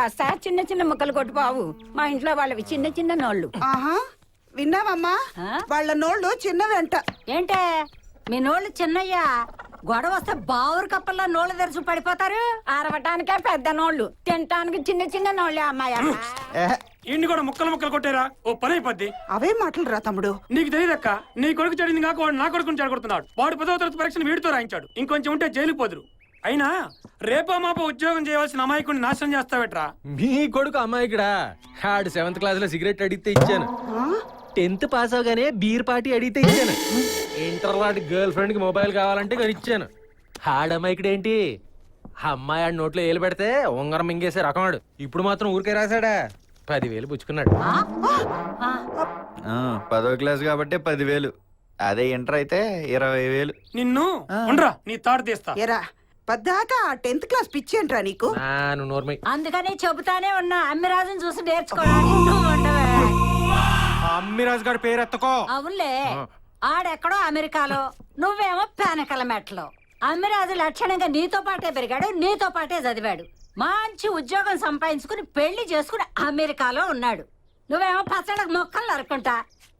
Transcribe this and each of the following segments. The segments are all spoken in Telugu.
కాస్త చిన్న చిన్న ముక్కలు కొట్టు బావు. మా ఇంట్లో వాళ్ళవి చిన్న చిన్న నోళ్ళు. ఆహా విన్నావమ్మా, వాళ్ళ నోళ్ళు చిన్నవంట. ఏంటే మీ నోళ్ళు చిన్నయ్యా? గొడవ వస్తే బావురు కప్పల్లో నోళ్ళు తెరుచు పడిపోతారు. ఆరవటానికే పెద్ద నోళ్ళు, తినటానికి చిన్న చిన్న నోళ్ళే అమ్మాయి. ఇన్ని కూడా ముక్కలు ముక్కలు కొట్టారా ఓ పని అయిపోద్ది. అవే మాటలు రా తమ్ముడు. నీకు తెలియదక్క, నీ కొడుకు చెడింది కాక వాడు నా కొడుకుని చెడగొడుతున్నాడు. వాడు 10వ తరగతి పరీక్షను వీడితో రాయించాడు. ఇంకొంచెం ఉంటే జైలుకు పోదురు. అయినా రేపో మాపో ఉద్యోగం చేయవలసిన అమాయకుడిని నాశనం చేస్తావేట్రా? మీ కొడుకు అమ్మాయికిడా? ఆడు 7th క్లాస్ లో సిగరెట్ అడిగితే ఇచ్చాను. 10th పాస్ అవగానే బీర్ పార్టీ అడిగితే ఇచ్చాను. ఇంటర్ లాంటి గర్ల్ ఫ్రెండ్ కి మొబైల్ కావాలంటే కొనిచ్చాను. ఆడమ్మాయికిడేంటి, అమ్మాయి ఆడి నోట్లో ఏలు పెడితే ఉంగరం మింగేసే రకం ఆడు. ఇప్పుడు మాత్రం ఊరికే రాశాడా 10,000 పుచ్చుకున్నాడు. 10వ క్లాస్ కాబట్టి 10,000, అదే ఇంటర్ అయితే 20,000. నిన్ను ఉండరా నీ తాడు తీస్తా. ఎరా పద్దాకా 10th క్లాస్ పిచ్చి అంటరా నీకు? నువ్వు నోర్మై. అందుకని చెబుతానే ఉన్నా అమ్మిరాజుని చూసి నేర్చుకోవడానికి. నువ్వు ఉండవే. అమ్మిరాజు గారి పేరు ఎత్తకో. అవునులే, ఆడెక్కడో అమెరికాలో, నువ్వేమో పేనకల మెట్లో. అమ్మిరాజు లక్షణంగా నీతో పాటే పెరిగాడు, నీతో పాటే చదివాడు. మంచి ఉద్యోగం సంపాదించుకుని పెళ్లి చేసుకుని అమెరికాలో ఉన్నాడు. నువ్వేమో పచ్చడికి మొక్కలు నరుకుంటా,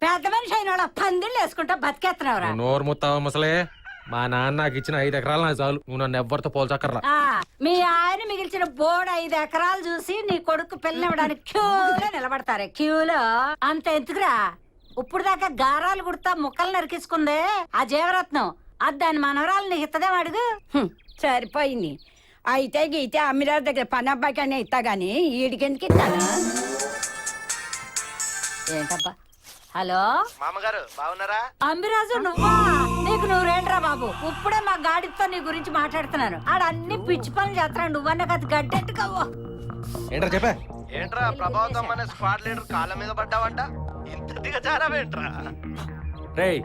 పెద్ద మనిషి అయిన వాళ్ళ పందిళ్ళు వేసుకుంటా బతికేస్తున్నావురా. నోరు ముత్తావా ముసలే. మా నాన్న నాకు ఇచ్చిన 5 ఎకరాలు నాకు చాలు. నువ్వు నన్ను ఎవ్వరితో పోల్చక్కర్లా. మీ ఆయన మిగిల్చిన బోర్డు 5 ఎకరాలు చూసి నీ కొడుకు పెళ్ళనివ్వడానికి క్యూలో నిలబడతారే. క్యూలో అంత ఎందుకురా? ఇప్పుడు దాకా గారాలు కుడతా ముక్కలు నరికించుకుందే ఆ జీవరత్నం. అది దాని మనవరాలు నీకు ఇత్తదేం అడుగు. సరిపోయింది. అయితే గీతే అమ్మిరాజు దగ్గర పని అబ్బాయికనే ఇస్తా గానీ ఈడికెందుకు ఇస్తాను? ఏంటబ్బా? హలో మామగారు బాగున్నారా? అమ్మిరాజు నువ్వా? నీకు నువ్వేంట్రా బాబు, ఇప్పుడే మా గాడితో నీ గురించి మాట్లాడుతున్నాను. ఆడ అన్ని పిచ్చి పనులు చేస్తున్నాడు. నువ్వన్న కథ గడ్డెట్టుకోవో. ఏంట్రా చెప్పా? ఏంట్రా ప్రభావం అనే స్క్వాడ్ లీడర్ కాళ్ళ మీద పడ్డావంట, ఇంత దిగజారావేంట్రా? రేయ్,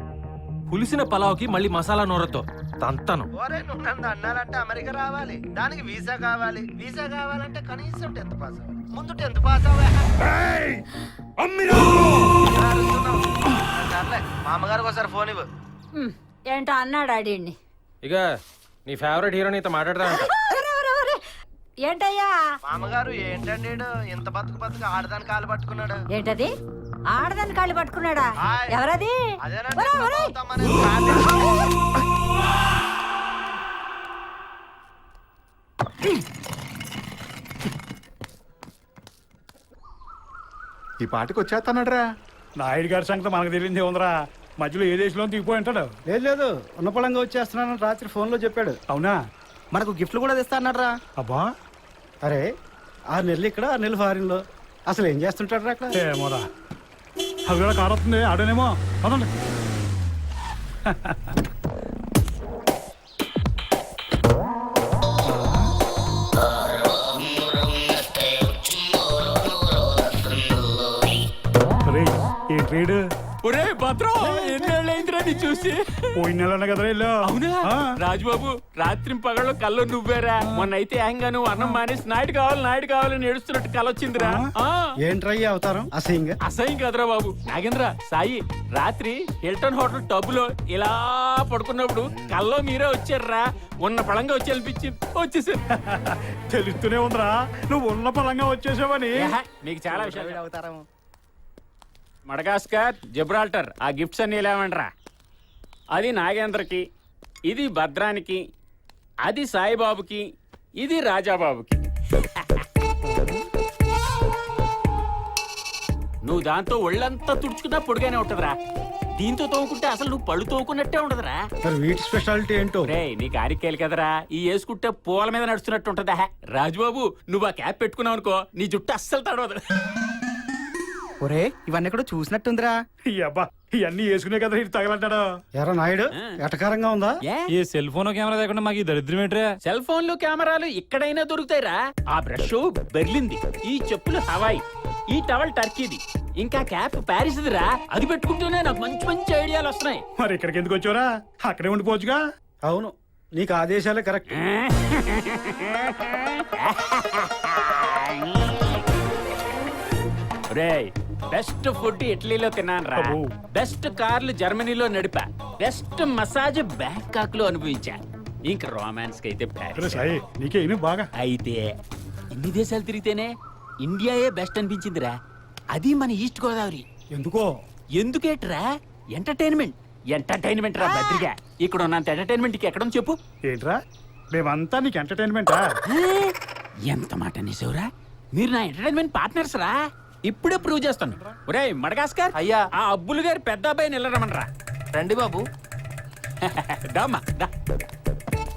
పులిసిన పలావ్కి మళ్ళీ మసాలా నూరతో తంతను. ఓరే నువ్వు నన్ను అన్నారంటే అమెరికా రావాలి, దానికి వీసా కావాలి. వీసా కావాలంటే కనీసం 10th పాస్ అవ్వాలి. ముందు 10th పాస్ అవ్వే. మామగారికి ఒకసారి ఫోన్ ఇవ్వు. ఏంటో అన్నాడు అడియండి. ఇక నీ ఫేవరెట్ హీరో నీతో మాట్లాడతా. ఏంటయ్యా? మామగారు ఏంటండి ఇంత బతుకు ఆడదాని కాలు పట్టుకున్నాడు. ఏంటది? ఆడదాని కాళ్ళు పట్టుకున్నాడా? ఎవరది? ఈ పాటికి వచ్చేస్తానడ్రా. నాయుడు గారి సంగతి మనకు తెలియదే ఉందిరా. మధ్యలో ఏ దేశంలో దిగిపోయి ఉంటాడు. లేదు ఉన్నపళంగా వచ్చేస్తున్నాను రాత్రి ఫోన్లో చెప్పాడు. అవునా? మనకు గిఫ్ట్లు కూడా తెస్తా అన్నారా? అబ్బా, అరే 6 నెలలు ఇక్కడ 6 నెలలు ఫారిన్లో. అసలు ఏం చేస్తుంటాడు అక్కడ? ఏమోరా, అవి కూడా కారు వస్తుంది. ఆడనేమో పదండి. ఏ ట్రేడ్ ఒరే భద్రం, ఎన్నేళ్ళైందిరా నీ చూసి? పోయిన నెలనే కదరా ఇల్లు. అవునా రాజుబాబు, రాత్రి పగళ్ళు కల్లో నువ్వేరా. మొన్న అయితే ఏంగా నువ్వు అన్నం మానేసి నాయుడు కావాలని ఏడుస్తున్నట్టు కల వచ్చిందిరా. ఏంట్రయ్య అవతారం అసహ్యంగా? అసహ్యం కదరా బాబు. నాగేంద్ర సాయి రాత్రి హిల్టన్ హోటల్ టబ్బులో ఇలా పడుకున్నప్పుడు కల్లో మీరే వచ్చారా. ఉన్న పళంగా వచ్చి అనిపించింది, వచ్చేసారు. తెలుస్తూనే ఉందిరా నువ్వు ఉన్న పలంగా వచ్చేసావని. మీకు చాలా విషయాలు అవుతారా. మడగాస్కర్, జిబ్రాల్టర్ ఆ గిఫ్ట్స్ అన్ని లేవండ్రా. అది నాగేంద్రకి, ఇది భద్రానికి, అది సాయిబాబుకి, ఇది రాజాబాబుకి. నువ్వు దాంతో ఒళ్ళంతా తుడుచుకున్నా పొడిగానే ఉంటదిరా. దీంతో తోముకుంటే అసలు నువ్వు పళ్ళు తోముకున్నట్టే ఉండదురా. వీటి స్పెషాలిటీ ఏంటో? రే నీకు ఆరికేలు కదరా, ఈ వేసుకుంటే పూల మీద నడుస్తున్నట్టు ఉంటదా. రాజుబాబు నువ్వు ఆ క్యాప్ పెట్టుకున్నావు అనుకో, నీ జుట్టు అస్సలు తడవదు. ఒరే ఇవన్నీ కూడా చూసినట్టుందిరా. అబ్బా ఇవన్నీ వేసుకునే కదా ఇటు తగలంటాడు. ఎరా నాయుడు ఎటకారంగా ఉందా? ఏ సెల్ ఫోన్ కెమెరా లేకుండా మాకు దరిద్రం ఏంట్రా? సెల్ ఫోన్లు కెమెరాలు ఎక్కడైనా దొరుకుతాయిరా. ఆ బ్రష్ బెర్లింది, ఈ చెప్పులు హవాయి, ఈ టవల్ టర్కీది, ఇంకా క్యాప్ ప్యారిస్దిరా. అది పెట్టుకుంటూనే నాకు మంచి మంచి ఐడియాలు వస్తున్నాయి. మరి ఇక్కడికి ఎందుకు వచ్చావురా? అక్కడే ఉండిపోవచ్చుగా. అవును, నీకు ఆదేశాలే కరెక్ట్. రేయ్, బెస్ట్ ఫుడ్ ఇటలీలో తిన్నాను రా. బెస్ట్ కార్లు జర్మనీలో నడిపా. బెస్ట్ మసాజ్ బ్యాంకాక్ లో అనుభవించా. ఇంక రొమాన్స్ కి అయితే నీకే బాగా. అయితే ఇన్ని దేశాలు తిరిగితేనే ఇండియాయే బెస్ట్ అనిపించిందిరా. అది మన ఈస్ట్ గోదావరి. ఎందుకో ఎందుకేట్రా? ఎంటర్టైన్మెంట్ రా బద్రిగా. ఇక్కడ ఉన్నంత ఎంటర్టైన్మెంట్ ఎక్కడ చెప్పు. ఏంట్రా మేమంతా నీకు ఎంటర్టైన్మెంటా? ఎంత మాట అనేసావురా? మీరు నా ఎంటర్టైన్మెంట్ పార్ట్నర్స్ రా. ఇప్పుడే ప్రూవ్ చేస్తాను. ఒరేయ్ మడగాస్కర్, అయ్యా. ఆ అబ్బులు గారి పెద్ద అబ్బాయిని వెళ్ళరమనరా. రండి బాబు. దామ్మా దా.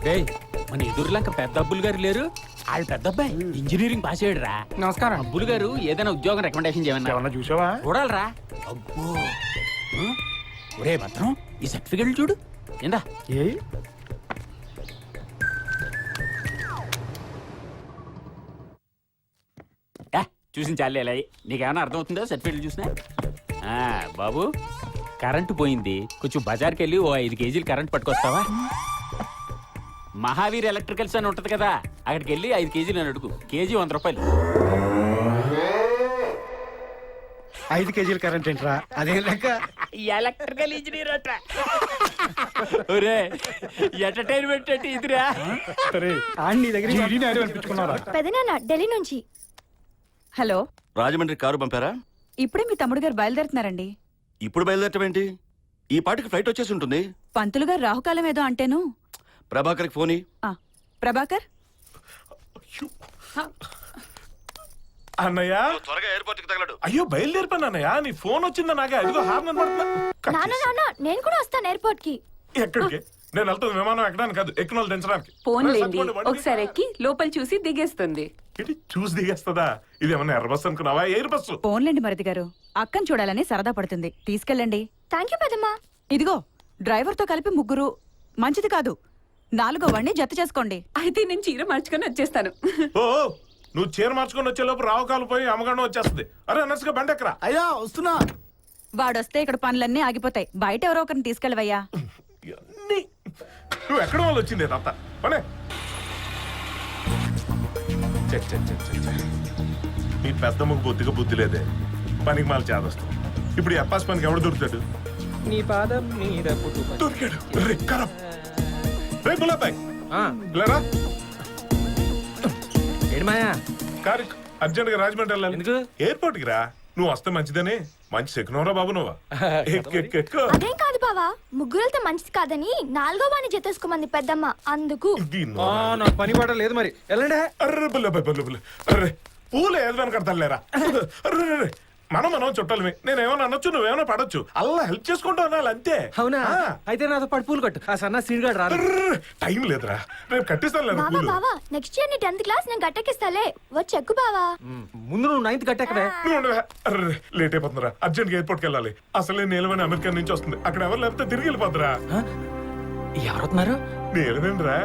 రేయ్, మన ఎదురులంక పెద్ద అబ్బులు గారు లేరు? వాళ్ళ పెద్ద అబ్బాయి ఇంజనీరింగ్ పాస్ అయ్యాడు రా. నమస్కారం. అబ్బులు గారు ఏదైనా ఉద్యోగం రికమెండేషన్ చేయమన్నా. ఏమన్నా చూసావా? చూడాలరా. అబ్బో. ఒరే భద్రం, ఈ సర్టిఫికెట్లు చూడు. ఏందా? ఏ చూసిన చాలే ఇలా. నీకేమైనా అర్థమవుతుందో సర్టిఫికెట్లు చూసినా? బాబు, కరెంటు పోయింది, కొంచెం బజార్కి వెళ్ళి ఓ 5 కేజీలు కరెంట్ పట్టుకొస్తావా? మహావీర్ ఎలక్ట్రికల్స్ అని ఉంటది కదా, అక్కడికి వెళ్ళి 5 కేజీలు అని అడుగు. కేజీ 100 రూపాయలు. 5 కేజీల కరెంట్ ఏంట్రా? అదేం లెక్క? ఎలక్ట్రికల్ ఇంజనీర్ అట. ఒరే ఎంటర్టైన్మెంట్ అంటే ఇదిరా. సరే ఆడి నీ దగ్గర జీడీని ఆడి అనిపించుకున్నారా? పెదనాన్న ఢిల్లీ నుంచి. హలో, రాజమండ్రి కారు పంపారా? ఇప్పుడే మీ తమ్ముడు గారు బయలుదేరుతున్నారండి. ఇప్పుడు బయలుదేరటం ఏంటి? ఈ పాటికి ఫ్లైట్ వచ్చేసి ఉంటుంది. పంతులు గారు రాహుకాలం ఏదో అంటేను. ప్రభాకర్కి ఫోన్ ఇయ్యి. ప్రభాకర్, అన్నయ్య త్వరగా ఎయిర్పోర్ట్ కి తగలడు. అయ్యో బయలుదేరిపోయినా అన్నయ్య, నీ ఫోన్ వచ్చిందా? నాకే అదిగో హార్న్ నాన్న నాన్న నేను కూడా వస్తాను ఎయిర్పోర్ట్ కి. ఎక్కడికి? నేను వెళ్తాను విమానం ఎక్కడానికి కాదు, ఎక్కిన వాళ్ళు దించడానికి. ఫోన్లేండి, ఒకసారి ఎక్కి లోపల చూసి దిగేస్తుంది. ఏంటి చూసి దిగేస్తుందా? ఇది ఏమన్నా ఎర్ర బస్సు అనుకున్నావా? Air bus. ఫోన్లేండి మరిది గారు, అక్కని చూడాలని సరదా పడుతుంది, తీసుకెళ్ళండి. థ్యాంక్ యూ పెదమ్మా. ఇదిగో డ్రైవర్తో కలిపి 3. మంచిది కాదు, 4వ వాడిని జత చేసుకోండి. అయితే నేను చీర మార్చుకొని వచ్చేస్తాను. ఓ నువ్వు చీర మార్చుకొని వచ్చే లోపు రావుకాలు పోయి అమ్మగాను వచ్చేస్తుంది. అరే నర్సుగా బండి ఎక్కరా. అయ్యా వస్తున్నా. వాడొస్తే ఇక్కడ పనులన్నీ ఆగిపోతాయి. బయట ఎవరో ఒకరిని తీసుకెళ్ళవయ్యా. ఇవన్నీ నువ్వు ఎక్కడ వాళ్ళు వచ్చింది తాత పనే. మీ పెద్దమ్మకు బొద్దిగా బుద్ధి లేదే, పనికి మాల చేదస్తాం. ఇప్పుడు ఈ అప్పాస్ పనికి ఎవడు దొరుకుతాడు? నీ పాదం మీద దొరికాడు. రే కరం. రే బుల్లాబాయ్ లేరా? ఏడు మాయా, కారు అర్జెంట్ గా రాజమండ్రి వెళ్ళాలి. ఎందుకు? ఎయిర్పోర్ట్ కి రా. నువ్వు వస్తే మంచిదని. మంచి సెకునవరా బాబు నువ్వు. ఎక్కు. అదేం కాదు బావా, ముగ్గురు వెళ్తే మంచిది కాదని 4వ వాడిని జతేసుకోమంది పెద్దమ్మ, అందుకు. నాకు పని పాట లేదు మరి. వెళ్ళండి. అర్రే బుల్లబాయ్ బుల్లబుల్ల. అర్రే పూలు ఏదని కడతాలేరా? అర్రే మనం చుట్టాలమే. నేనేమన్నా అనొచ్చు, నువ్వేమన్నా పడొచ్చు. అల్లా హెల్ప్ చేసుకుంటా అనాలి అంతే. అవునా? అయితే నాతో పాటు పూలు కట్టు. ఆ సన్న సీడ్గాడు రా. టైం లేదురా, రేపు కట్టిస్తాను లేదా బావా పూలు. బావా నెక్స్ట్ ఇయర్ నీ 10th క్లాస్ నేను గట్టెక్కిస్తాలే, వచ్చి ఎక్కు బావా. ముందు నువ్వు 9th కట్టెక్కవే. నువ్వు ఉండవే. అర్రే లేట్ అయిపోతుందిరా, అర్జెంట్ గా ఎయిర్పోర్ట్కి వెళ్ళాలి. అసలే నీలమని అమెరికా నుంచి వస్తుంది, అక్కడ ఎవరు లేకపోతే తిరిగి వెళ్ళిపోతురా. ఎవరవుతున్నారు? నీలమేనరా